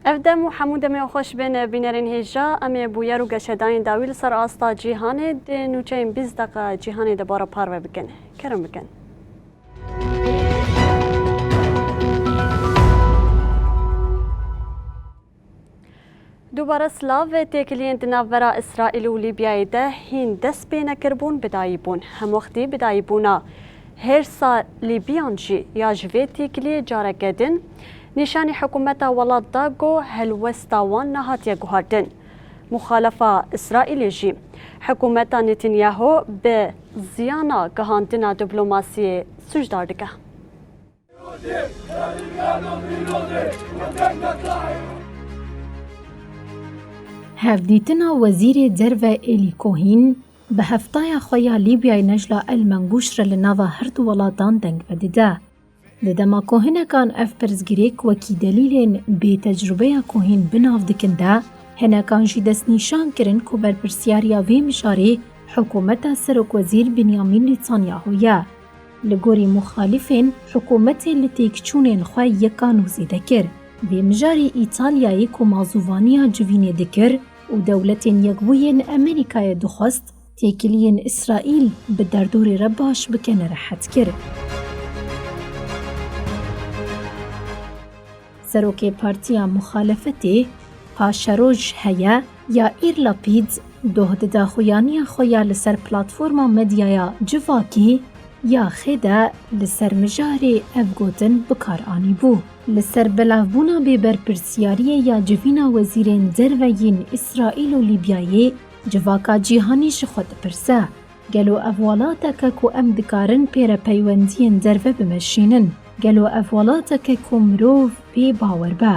افدم و حمود می خوش بین بینرین هیجا امی بویر و گشداین داویل سر آستا جیهان ده نوچه 20 دقیقه جیهان ده بارا پارو بکن کرم بکن دوباره سلاو تکلین دناورا اسرائیل و لیبیای ده هین دست بین کربون بدایی بون هم وقتی بدایی بونا هر سا لیبیان جی یا جوی تکلی جاره گدن نشانی حکومت ولاد داگو هلوستاوان نهات یگوهاردن مخالفه اسرائیل جی حکومت نتانیاهو به زیانا گهاندنا دیپلماسی سوجدار دکه هفدیتنا وزیر درو ایلی کوهین به هفتای خویا لیبیای نجلا المنگوش را لناوا هردو ولادان دنگ بدیده. لدما کوهنه کان اف پرزگریک وکی دلیلین بی تجربه کوهین بناف دکنده هنه کان جی دست نیشان کرن که بر پرسیاریا وی مشاری حکومت سرک وزیر بنیامین نتانیاهویه. لگوری مخالفین حکومت لتیکچونین خواه یکانو زیده کر. وی مجاری ایتالیایی که مازووانیا جوینه دکر و دولتین یکوین امریکای دخواست تیکلین اسرائیل به دردور رباش بکنه رحت کرد. سروک پارتیا مخالفتی پاشروج هیا یا ایرلاپید دوهد دا خویانی خویا لسر پلاتفورما مدیایا جواکی یا خیده لسر مجاری افگوتن بکار آنی بو. لسر بلاوبونا بیبر پرسیاری یا جوینا وزیرین دروین اسرائیل و لیبیایی جواکا جیهانیش خود پرسه. گلو افوالاتا که ام دکارن پیر پیوندین درو بمشینن. گلو افوالاتا که مروف بی باور با.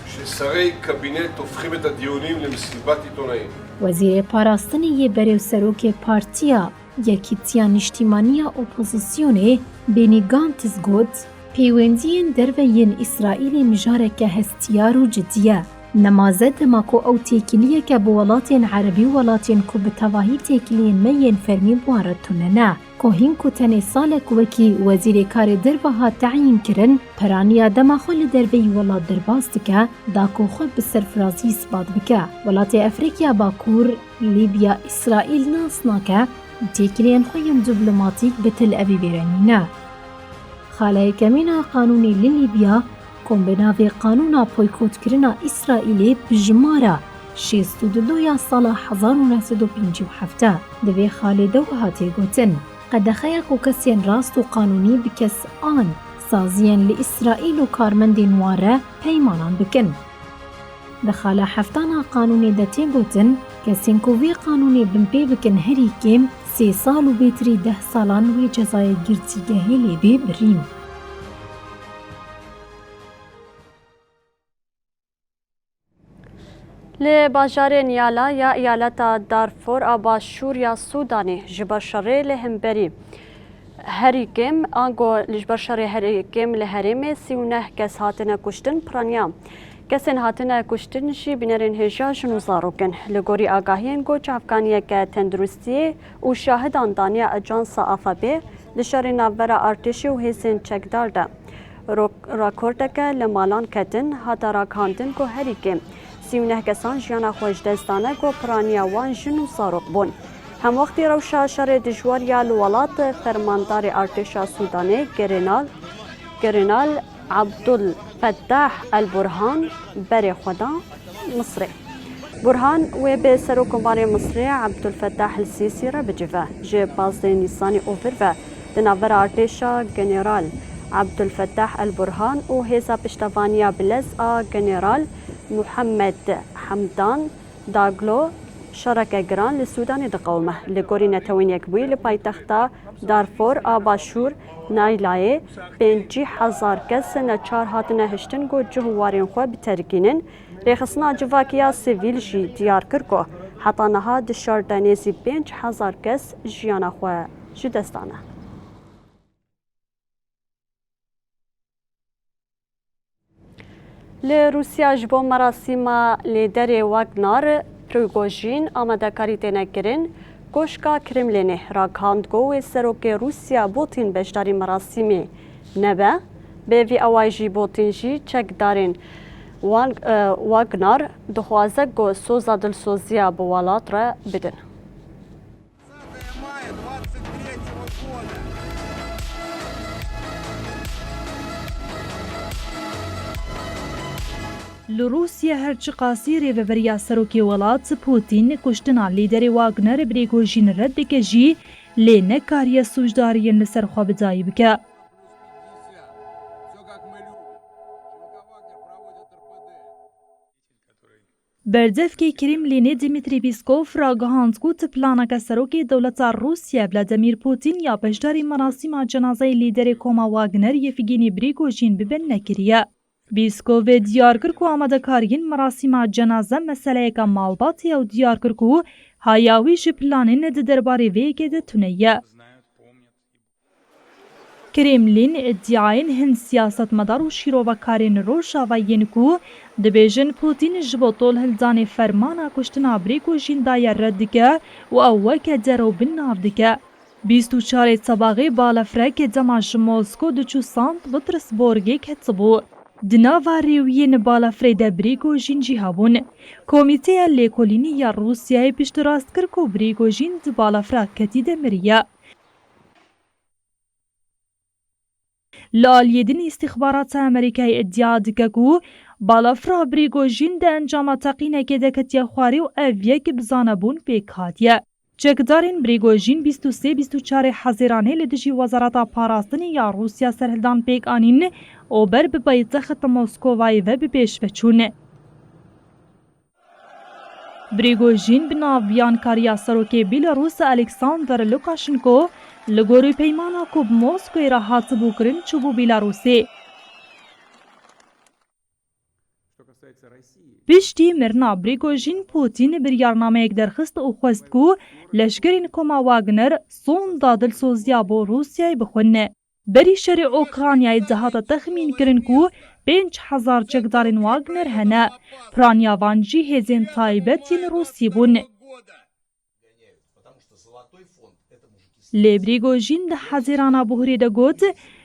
ששרי קבינט הופכים את הדיונים למסיבת עיתונאים. وزیر پاراستنی یه بریو سروک پارتیا یکیتیان اجتماعی اپوزیسیونه بینی گانتز گود پیوندین دروین اسرائیل مجاره که هستیار و جدیه. نمازد ماکو او تیکلیه که بولاتین عربی ولاتین که بتواهی تیکلین مین فرمی بواردتونه نه. کوهین که تنی سالک وکی وزیر کار دربها تعیین کرن پرانی آدم خول دربی ولات درباست که داکو خود به سرفرازی اثبات بکه. ولات افریقیا باکور لیبیا اسرائیل ناسنا که تیکلین خویم دیپلماتیک به تل ابیب رنینه. خاله کمینا قانونی لیبیا کم بناوی قانونا پویکوت کرنا اسرائیلی بجمارا 62 یا سال 1957 دوی خاله دو هاتی گوتن. قد خیق و کسین راست و قانونی بکس آن سازین لإسرائیل و کارمند نواره پیمانان بکن. دخاله هفتانا قانونی دتی گوتن کسین کووی قانونی بمپی بکن هری کم 3 سال و بیتری 10 سالان وی جزای گرتیگهی لیبی برین. لباجار نیالا یا ایالت دارفور آباشور یا سودانی جبرشره لهمبری هریکم آنگو لجبرشره هریکم لهریم 39 کس هاتنه کشتن پرانیا کسین هاتنه کشتن شی بینرین هجا جنوزاروکن لگوری آگاهین گو چافکانیه که تندرستی و شاهدان دانیا اجانس آفابه لشار ناورا ارتشی و حسین چکدار ده راکورتکه لمالان کتن هاتا راکاندن گو هریکم 39 کسان جیانا خوش دستانه گو پرانیا وان جنو ساروق بون. هم وقتی روشا شر دجوار یا لولات فرماندار ارتشا سودانه گرینال عبدالفتاح البرهان بر خدا مصری. برهان و به سروکمبار مصری عبدالفتاح السیسی را بجوه. جه 15 نیسان اوفر و دناور ارتشا گنرال عبدالفتاح البرهان و هزا پشتوانیا بلز جنرال محمد حمدان داگلو شارك جران للسودان دقومه لگوری نتوین یک بوی لپایتختا دارفور آباشور نایلای 50,000 کس نچار هاتنه هشتن گو جهوارین خو بترکینن ریخصنا جواکیا سیویل جی دیار کرکو حتی نها دشاردنیزی 5,000 کس جیانا خو جدستانه. لروسیا جبو مراسم لیدر واگنر پریگوژین آماده‌کاری تنکرین کوشکا کرملین راکاند گو سروک روسیا بوتین بشداری مراسمی نبه به وی اوایجی بوتین جی چک دارین واگنر دخوازه گو سوزا دلسوزیا بوالات را بدن. لروسیا هرچی قاسی ریوبریا سروکی ولات پوتین کشتنا لیدر واگنر پریگوژین رد که جی لی نکاری سوجداری لسر خواب جایی بکه. بردف که کرملین دیمیتری پیسکوف را گهاند کوت پلانا که سروکی دولت روسیا ولادیمیر پوتین یا بشداری مراسم جنازه لیدر کوما واگنر یفگینی پریگوژین ببن نکریه. بیسکوف دیار کرد آماده‌کارین مراسم جنازه مسئله که مالباتی و دیار کرد هایاویش پلانین درباره ویگه تونیه. کرملین ادعاین هن سیاست مدار و شیروکارین روشا و ینکو دبیجن پوتین جبطول هلزان فرمانا کشتنا پریگوژین دایر ردکه و اوکه درو بناردکه. 24 صباغی بالافرک دماج موسکو دچو سانت پترسبورگی کتبو. دناواریوین بالافرید پریگوژین جی هبون. کمیته لیکولینی یا روسیای پیشتراست کرد که پریگوژین د بالافرا کتی دمریه. لالیدین استخبارات امریکای ادعا دکه که بالافرا پریگوژین ده انجام تقینه که دکتی خواری و اویه که بزانبون پیک هاتیه. چکدارین پریگوژین 23-24 حزیرانه لدجی وزارت پاراستنی یا روسیا سرهلدان پیک آنین او بر به پایتخت مسکوای و به پیش بچونه. پریگوژین بناویان کاریا سروکی بیلاروس الکساندر لوکاشنکو لگوری پیمانا کوب مسکوی را هات بوکرین چوبو بیلاروسی. پشتی مرنا پریگوژین پوتین بریارنامه یک درخست او خواست کو لشکرین کوما واگنر سون دادل سوزیا بو روسیای بخونه. بری شر اوکراینای جهات تخمین کرن کو 5,000 چکدارین واگنر هنه پرانیا وانجی هزین تایبتین روسی بون. لی پریگوژین ده حزیرانا بحری ده گوت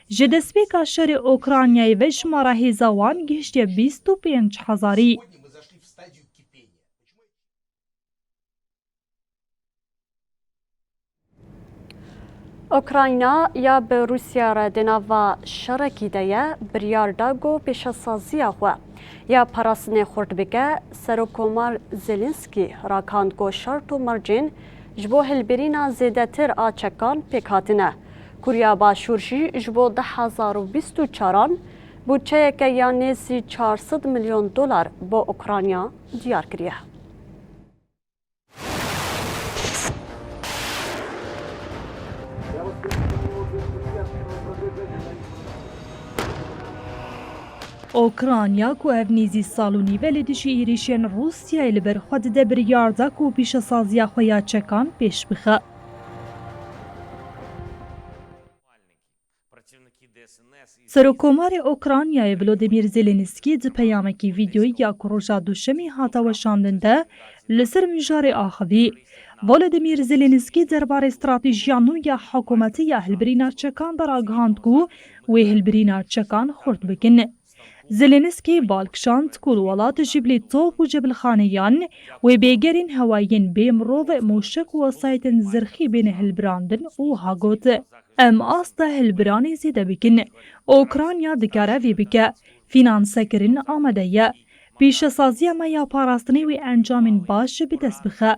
جدسپیکا شر اوکراینای و شماره هزوان گشتی 25,000. اوکراینا یا به روسیا را دنوا شرکی دیا بریارداگو پیشسازی خو یا پراسن خورد بگه سروکومار زلنسکی راکاند گو شرط و مرجین جبو هلبرینا زیدتر آچکان پیکاتنه کوریا باشورشی جبو 2024 بودجه که یعنی 400 میلیون دلار با اوکراینیا دیار کریه. اوکراینیا کو افنیزی سالونی ولی دشی ایریشن روسیای لبر خود ده بریاردا کو پیش سازیا خویا چکان پیش بخه. سروکومار اوکراینای ولودیمیر زلنسکی د پیامکی ویدیویی یا کروژا دوشمی هاتا وشاندنده لسر مجار آخوی. ولودیمیر زلنسکی درباره استراتژیانو یا حکومتی یا هلبرینا چکان در آگاهاند کو و هلبرینا چکان خورد بکن. زلنسکی بالکشاند کل ولات جبلی توپ و جبل خانیان و بیگرین هوایین بیمرو و موشک و سایتن زرخی بین هلبراندن و هاگوت. ام آستا هلبرانی زیده بکن. اوکراینیا دکاره وی بکه. فینانسه کرن آمده یا. پیش سازی ما یا پاراستنی و انجامین باش به دست بخه.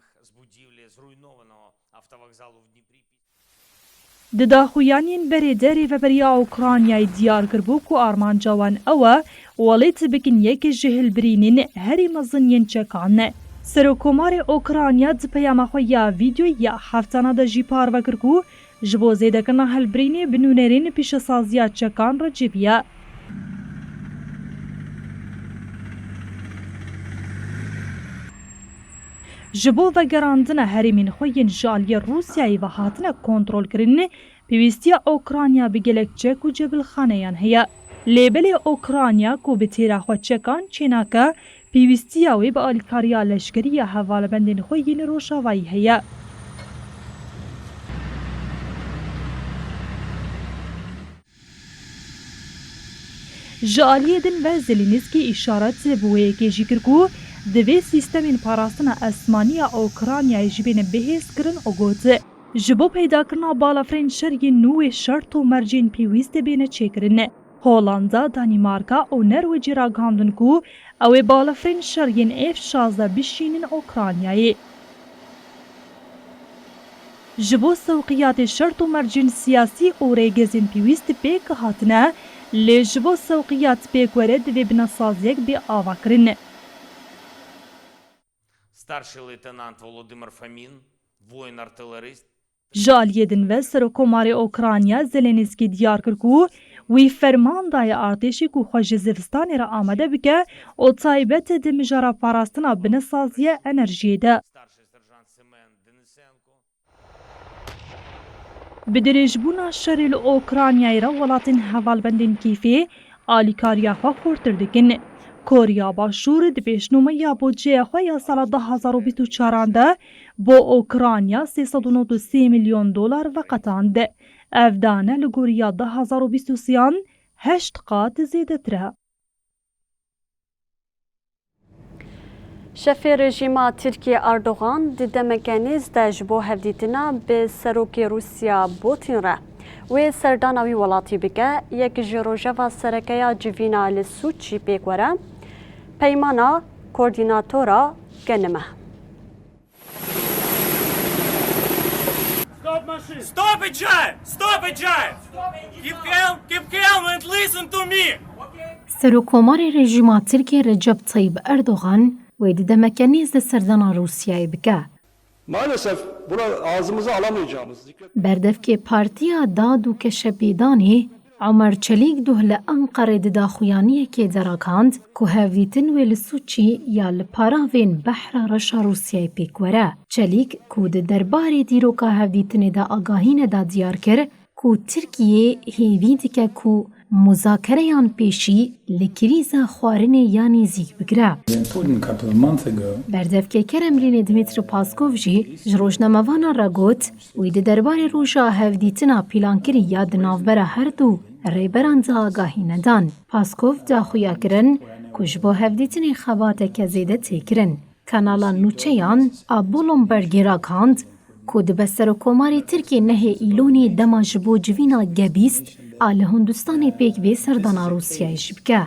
دداخویانین بری دری و بریا اوکراینای دیار کربو کو آرمان جوان اوه ولیت بکن یک جهل برینین هری مزنین چکانه. سەرۆکۆمارێ ئۆکرانیا di peyama xwe ya vîdyoya heftana de jî parve kir ku ji bo zêdekirina hilbirînê bi nûnerên pêşesaziya çekan re civiye. Ji bo vegerandina herêmên xwe yên ji aliyê Rûsyayê ve hatine kontrolkirinê pêwîstiya Okrayna bi gelek çek û cebilxaneyan heye. Lêbelê Okrayna ku bi têra xwe çekan çênake pêwîstiya wê bi alîkariya leşkerî ya hevalebendên xwe yên Rojavayî heye. Ji aliyê din ve Zelenîskî îşaret bi wê yekê jî kir ku divê sîstemên parastina esmanî ya Okraynayê ji bêne bihêzkirin û got. Ji bo peydakirina balafirên şeriyên nû wê şert û mercên pêwîst ê bêne çêkirin. Hollanda, Danîmarka û Norwêcî ragihandin ku ew ê balafirên şeriyên F-16 bişînin Okraynayê. Ji bo sewqiyatê şert û mercên siyasî û rêgezên pêwîst pêk hatine, lê ji bo sewqiyat pêkwere divê binasaziyek bê avakirin. Старший лейтенант Володимир Фомін, воїн-артилерист. Ji aliyê din ve Serokkomarê Okrayna Zelenîskî diyar kir ku wî ferman daye artêşê ku xwe ji zivistanê re amade bike û taybet di mijara parastina binasaziyê enerjiyê de. Старший сержант Семен Денисенко. Bi dirêjbûna şerê li Okraynayê re welatên hevalbendên kîfê alîkariya xwe xurtir dikin. Korya Başûr di pêşnûmeya budceya xwe ya sala 2024 de bo Okrayna 393 milyon dolar veqetand. Ev dane li goriya 2023 8 qat zêdetir e. Şefê rejîma Tirkiye Erdogan di demekenîz de ji bo hevdîtina bi serokê Rûsya Putin re wê serdana wî welatî bike yek ji rojeva serekeya civîna li Sûçî pêk were peymana koordînatora genim e. Stop it, Jai! Stop it, Jai! Keep calm and listen to me! Serokkomarê rejîma Tirkiye Recep Tayyip Erdogan wê di demekenîz de serdana Rûsyayê bike. Maalesef buna ağzımıza alamayacağımız. Berdevkê Partiya Dad û Keşepêdanê Emer Çelîk duh li Enqerê di daxuyaniyekê derakand ku hevdîtin wê li Sûçî ya li paravên behra reşa Rûsyayê pêk were. Çelîk ku di derbarê dîroka hevdîtinê de agahî neda diyar kir ku Tirkiye hêvî dike ku muzakereyan pêşî li krîza xwarinê ya nêzik bigire. Berdevkê Kremlînê Dmitry Peskov jî ji rojnamevana re got wî di derbarê roja hevdîtina pîlankirî ya di navbera her du rêberan de agahî nedan. Peskov daxuya kirin ku ji bo hevdîtinê xebateke zêde têkirin. Kanala nûçeyan a Bloombergê rakand ku dibe Serokkomarê Tirkiye nehê îlonê dema ji bo civîna gebîst a li Hindistanê pêk vê serdana Rûsyayê jî bike.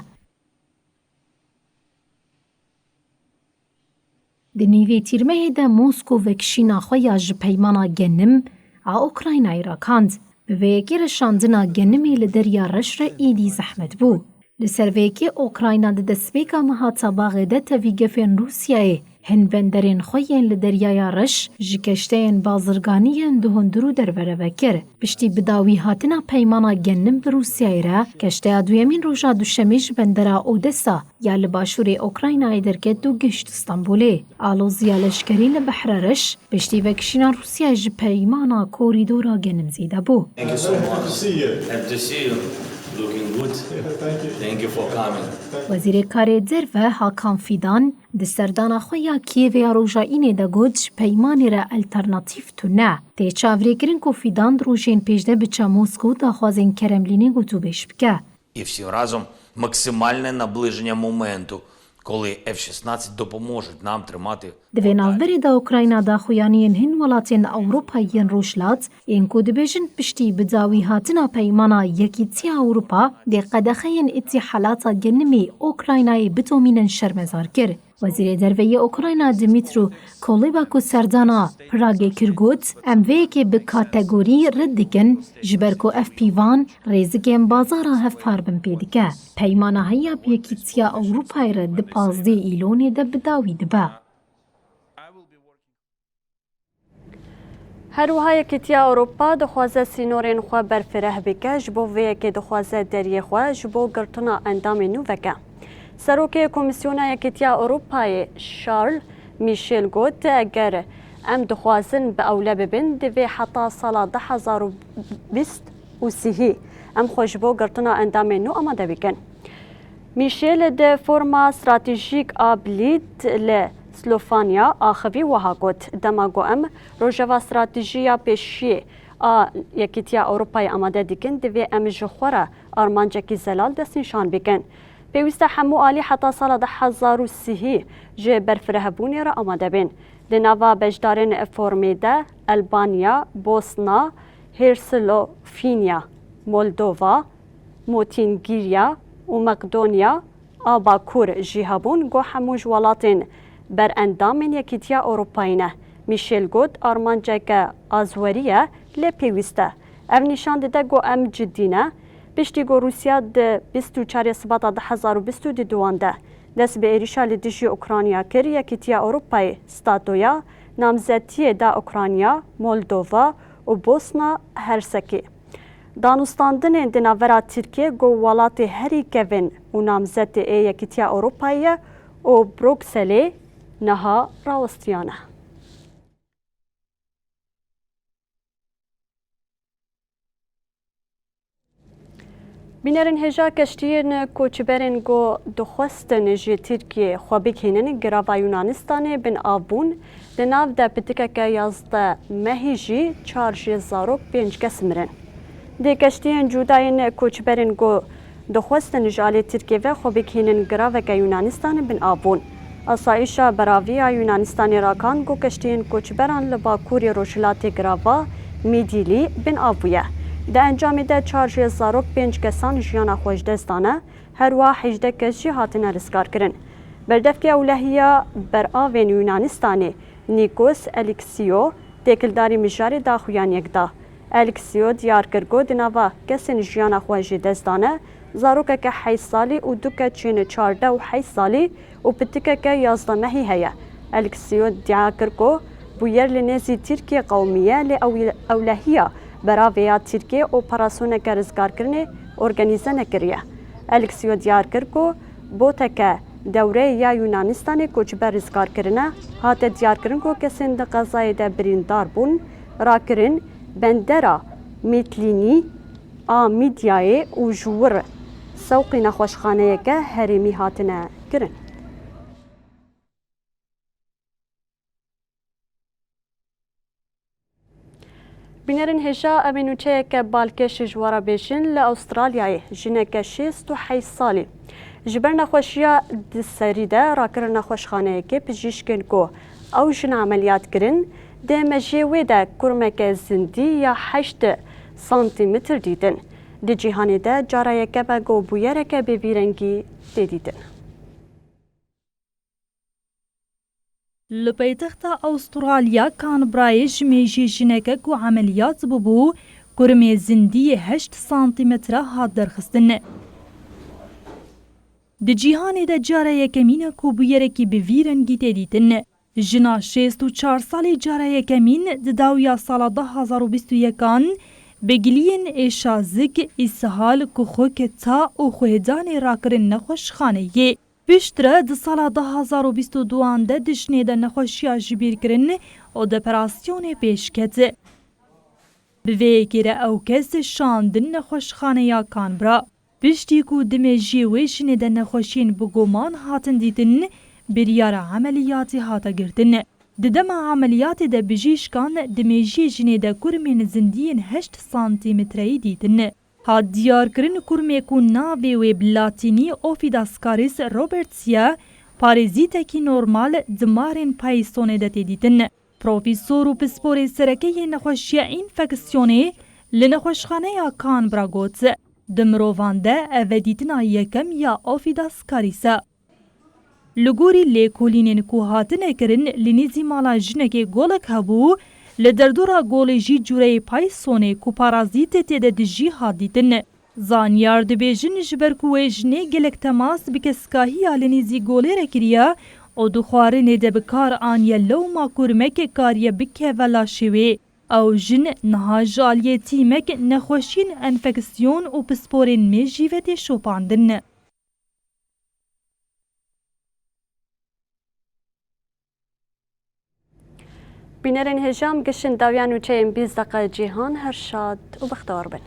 Di nîvê tîrmehê de Moskow vekişîna xwe ya ji peymana genim a Okraynayê rakand. Bi vê yekê reşandina genimê li derya reş re êdî zehmet bû. Li ser vê yekê Okrayna di destpêka meha tabaxê de tevî gefên Rûsyayê hin benderên xwe yên li deryaya reş ji keşteyên bazirganî yên di hundir û dervere vekir. Piştî bidawî hatina peymana genim bi Rûsyayê re, keşteya duyemîn roja duşemê ji bendera Odessa ya li başûrê Okraynayê derket û gişt Stenbolê. Aloziya leşkerî li behra reş, piştî vekişîna Rûsyayê ji peymana korîdora genim zêde bû. Thank you so much. Happy to see you. Looking good. Thank you for coming. Wezîrê Karê Derve Hakan Fidan di serdana xwe ya Kîevê ya rojayînê de got ji peymanê re alternatîv tune. Tê çavirêkirin ku Fidan di rojên pêşde biçe Moskow daxwazên Kremlînê gotûbêj bike. І всі разом максимальне наближення моменту, коли F-16 допоможуть нам тримати. Di vê navberê de Ukrayna daxuyaniyên hin welatên Ewropayê yên rojhilat yên ku dibêjin piştî bidawî hatina peymana Yekîtiya Ewropa dê qedexeyên îtîhalata genimê Ukraynayê bitomînin şermezar kir. Wezîrê Derveyê Ukrayna Dmytro Kuleba ku serdana Pragê kir got em vê yekê bi kategorî red dikin ji ber ku ev pîvan rêzikên bazara hevpar bin pê dike. Peymana heya Yekîtiya Ewropayê re di 15 îlonê de bidawî dibe. هروها یکیتیا اروپا دخوازه سینورین خو برفره بکه جبو وی که دخوازه دریه خو جبو گرتنا اندام نو وکه. سروک کمیسیون یکیتیا اروپای شارل میشل گوت اگر ام دخوازن به اوله ببین دوی حتا سال 2023 ام خوشبو گرتنا اندام نو آماده بکن. میشل ده فرما استراتژیک آبلید ل سلوفانیا آخوی وها گوت دماغو ام روژوا استراتژیا پیشی یکیتیا اروپای آماده دیکن دوی ام جخوره آرمانجکی زلال دست نشان بکن. پیوسته همو آلی حتی سال 2030 جه برفرهبونی را آماده بین. دنوا بجدارین فرمیده البانیا، بوسنا، هرسلوفینیا، مولدووا، موتینگیریا و مقدونیا آباکور جیهابون گو هموش ولاتین بر اندامین یکیتیا اروپاینه. میشل گوت آرمانجک آزوریه لپیوسته. او نشان ده گو ام جدینه پشتی گو روسیا ده 24 سبات 2022 ده دست به ایریشا لدیجی اوکرانیا کر یکیتیا اروپای ستاتویا نامزدی دا اوکرانیا، مولدووا و بوسنا هرسکی. دانستاندن دناورا ترکیه گو ولات هری کوین و نامزد یکیتیا اروپایی و بروکسلی نها راوستیانه. بینرین هجا کشتین کوچبرین گو دخواستن جی ترکیه خوابی کنن گراوا یونانستان بن آبون دناو ده پتکه که یازده مهیجی 4005 کس مرن. ده کشتین جوداین کوچبرین گو دخواستن جالی ترکیه و خوابی کنن گراوا که یونانستان بن آبون. آسایشا براویا یونانستان راکان گو کشتین کوچبران لباکوری روشلاتی گراوا میدیلی بن آبویه. ده انجام ده 4005 کسان جیانا خوش دستانه هر وا 18 کس جی هاتنه رزگار کرن. بردفکی اولهیا بر آوین یونانستانی نیکوس الیکسیو تکلداری مجاری داخویان یک دا. الیکسیو دیار کرگو دناوا کسین جیانا خوش دستانه زاروکه که 8 سالی و دوکه چین 14 و 8 سالی و پتکه که 11 مهی هیا. الیکسیو دیار کرگو بویر لنزی ترکیه قومیه لی اولهیا براویا ترکیه اپراسیون که رزگار کرنه ارگانیزه نکریه. الیکسیو دیار کرگو بوته دوره یا یونانستان کوچبر رزگار کرنه هات دیار کرنگو کسین ده قضای ده بریندار بون را کرن بندرا میتلینی میدیای و جور سوقی نخوشخانه که هریمی هاتنه کرن. بینرین هجا امینوچه که بالکش جوارا بیشن لأسترالیای جنک 68 سالی. جبر نخوشیا دسریده را کرن نخوشخانه که پجیشکن کو او جن عملیات کرن ده مجیوه ده کرمک زندی یا 8 سانتیمتر دیدن. ده جیهانی ده جارای که بگو بویره که ببیرنگی دیدن. لپیتخت استرالیا کانبرای جمیجی جنکه کو عملیات ببو کرم زندی 8 سانتیمتر هات درخستن. ده جیهانی ده جاره یکمین کو بویره کی بویرنگی دیدن. جنا 64 سالی جاره یکمین ده داویا سال 2021 بگلین ایشازک اسهال کو خوک تا او خوهدان راکرن نخوش خانه یه. بیشتره ده سال 2022 ده دشنه ده نخوشیا جبیر کرن و ده پراسیون پیش کت. به گیره او کس شاندن نخوشخانه یا کانبرا. بیشتی کو دمه جیویشنه ده نخوشین بگومان هاتن دیدن بریار عملیاتی هاتا گردن. ده دم عملیات ده بجیشکان دمه جیجنه ده کرمین زندین 8 سانتیمتری دیدن. ها دیار کرن کرمه کو ناوی و بلاتینی اوفیداسکاریس روبرتسیا پارزیته کی نورمال دمارن پایستونه ده دیدن. پروفیسور و پسپور سرکه نخوشی اینفکسیونه لنخوشخانه یا کانبرا گوت دمرووانده اودیتنا یکم یا اوفیداسکاریسا. لگوری لیکولینین کو هاتنه کرن لنیزی مالا جنگه گولک هبو لدردورا گولجی جوره پایسونه کو پارازیت تیده دجی هادیدن. زانیار دبیجن جبر کوه جنه گلک تماس بکسکاهی آلنیزی گوله رکریا او دخواره نده بکار آنیا لو ما کرمک کاریه بکه ولا شوه. او جن نها جالیتی مک نخوشین انفکسیون و پسپورین می جیوت شوپاندن. بینرین هجام گشن داویان و چیم 20 دقیقه جیهان هر شاد و بختار بن.